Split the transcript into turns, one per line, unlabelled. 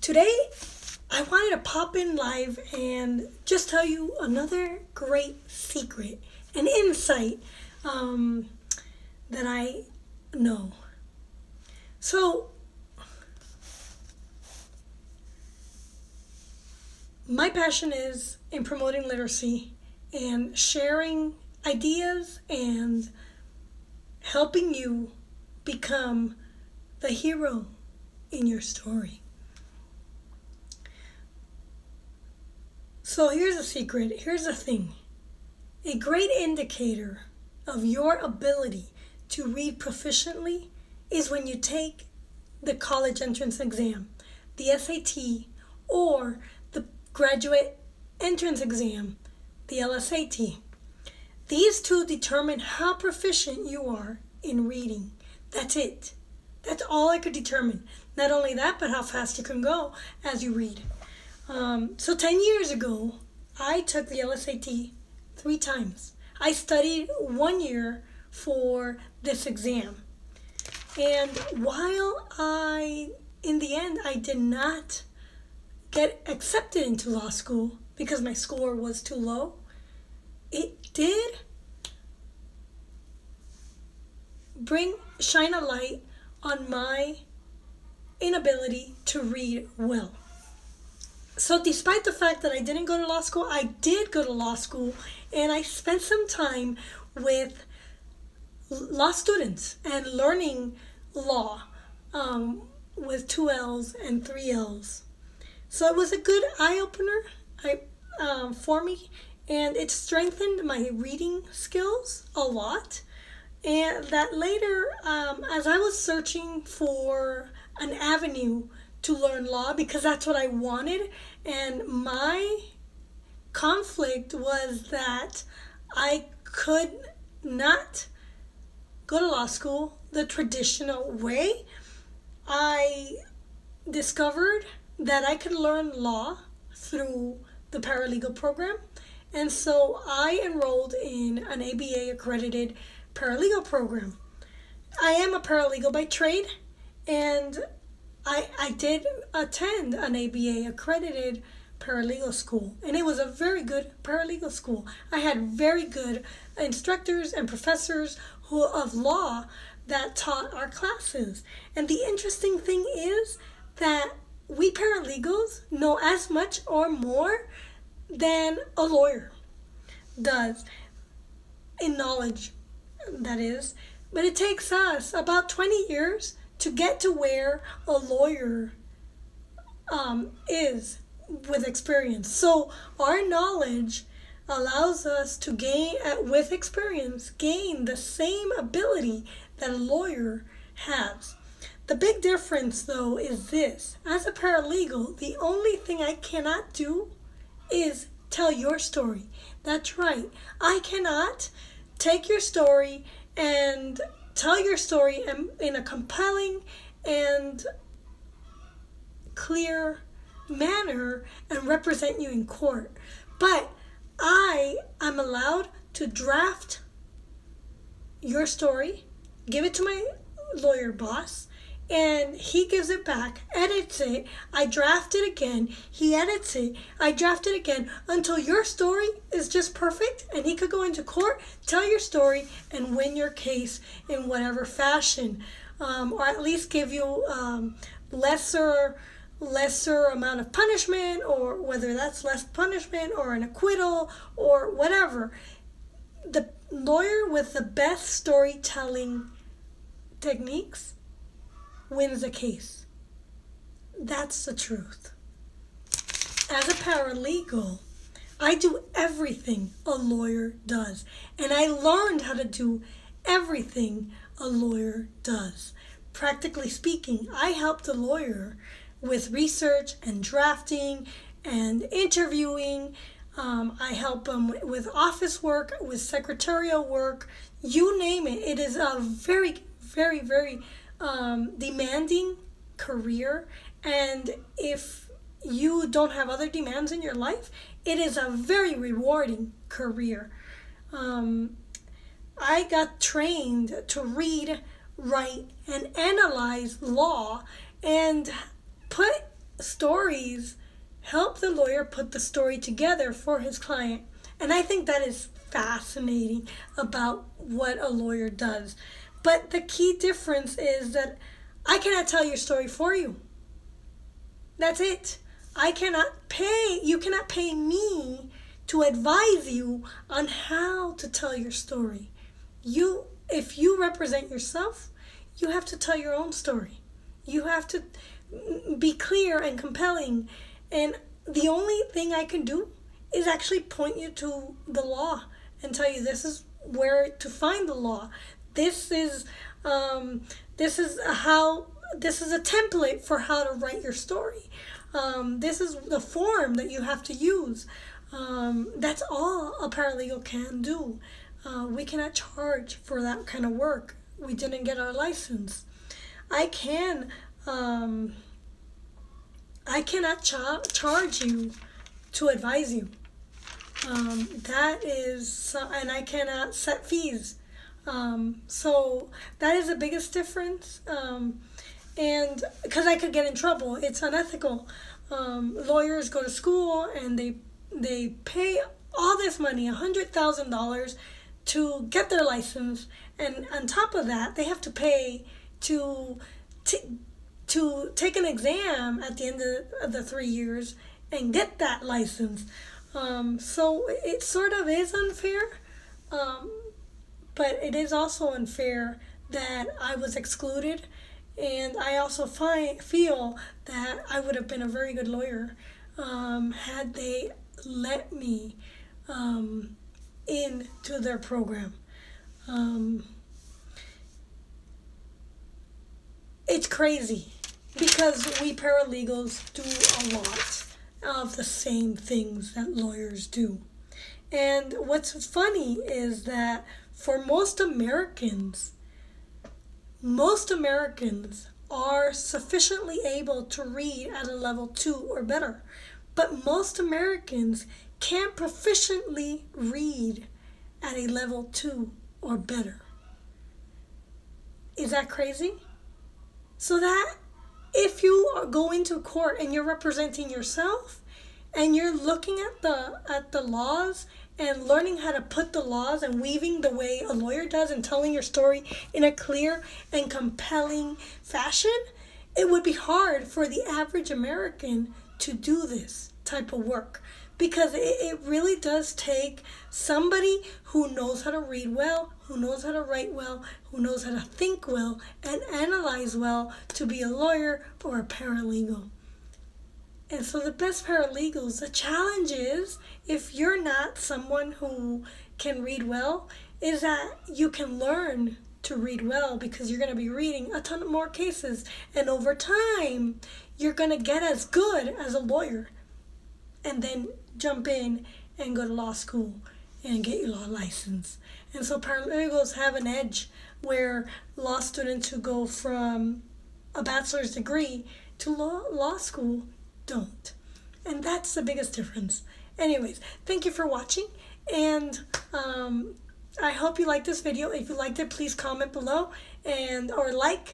Today, I wanted to pop in live and just tell you another great secret, an insight that I know. So, my passion is in promoting literacy and sharing ideas and helping you become the hero in your story. So here's a secret, here's the thing. A great indicator of your ability to read proficiently is when you take the college entrance exam, the SAT, or the graduate entrance exam, the LSAT. These two determine how proficient you are in reading. That's it. That's all I could determine. Not only that, but how fast you can go as you read. So 10 years ago, I took the LSAT 3 times. I studied 1 year for this exam. And while in the end, I did not get accepted into law school because my score was too low, it did shine a light on my inability to read well. So despite the fact that I didn't go to law school, I did go to law school, and I spent some time with law students and learning law with 2 L's and 3 L's. So it was a good eye-opener for me, and it strengthened my reading skills a lot. And that later, as I was searching for an avenue to learn law, because that's what I wanted, and my conflict was that I could not go to law school the traditional way. I discovered that I could learn law through the paralegal program, and so I enrolled in an ABA accredited paralegal program. I am a paralegal by trade, and I did attend an ABA accredited paralegal school, and it was a very good paralegal school. I had very good instructors and professors of law that taught our classes. And the interesting thing is that we paralegals know as much or more than a lawyer does in knowledge, that is. But it takes us about 20 years to get to where a lawyer is with experience. So our knowledge allows us to gain the same ability that a lawyer has. The big difference, though, is this. As a paralegal, the only thing I cannot do is tell your story. That's right. I cannot take your story and tell your story in a compelling and clear manner and represent you in court. But I am allowed to draft your story, give it to my lawyer boss, and he gives it back, edits it, I draft it again, he edits it, I draft it again, until your story is just perfect, and he could go into court, tell your story, and win your case in whatever fashion, or at least give you lesser amount of punishment, or whether that's less punishment or an acquittal or whatever. The lawyer with the best storytelling techniques wins the case. That's the truth. As a paralegal, I do everything a lawyer does, and I learned how to do everything a lawyer does. Practically speaking, I helped a lawyer with research and drafting and interviewing. I help them with office work, with secretarial work, you name it. It is a very, very, very demanding career, and if you don't have other demands in your life, it is a very rewarding career. I got trained to read, write, and analyze law and put stories help the lawyer put the story together for his client. And I think that is fascinating about what a lawyer does. But the key difference is that I cannot tell your story for you. That's it. You cannot pay me to advise you on how to tell your story. If you represent yourself, you have to tell your own story. You have to be clear and compelling. And the only thing I can do is actually point you to the law and tell you this is where to find the law. This is a template for how to write your story. This is the form that you have to use. That's all a paralegal can do. We cannot charge for that kind of work. We didn't get our license. I cannot charge you to advise you. And I cannot set fees. So that is the biggest difference. And because I could get in trouble, it's unethical. Lawyers go to school and they pay all this money, $100,000, to get their license, and on top of that, they have to pay to take an exam at the end of the 3 years and get that license. So it sort of is unfair, but it is also unfair that I was excluded, and I also feel that I would have been a very good lawyer had they let me into their program. It's crazy because we paralegals do a lot of the same things that lawyers do. And what's funny is that for most Americans are sufficiently able to read at a level 2 or better. But most Americans can't proficiently read at a level 2 or better. Is that crazy? So that if you go into court and you're representing yourself and you're looking at the laws and learning how to put the laws and weaving the way a lawyer does and telling your story in a clear and compelling fashion, it would be hard for the average American to do this type of work, because it really does take somebody who knows how to read well, who knows how to write well, who knows how to think well and analyze well to be a lawyer or a paralegal. And so the best paralegals, the challenge is, if you're not someone who can read well, is that you can learn to read well, because you're going to be reading a ton of more cases. And over time, you're going to get as good as a lawyer and then jump in and go to law school and get your law license. And so paralegals have an edge where law students who go from a bachelor's degree to law school don't. And that's the biggest difference. Anyways, thank you for watching, and I hope you liked this video. If you liked it, please comment below or like.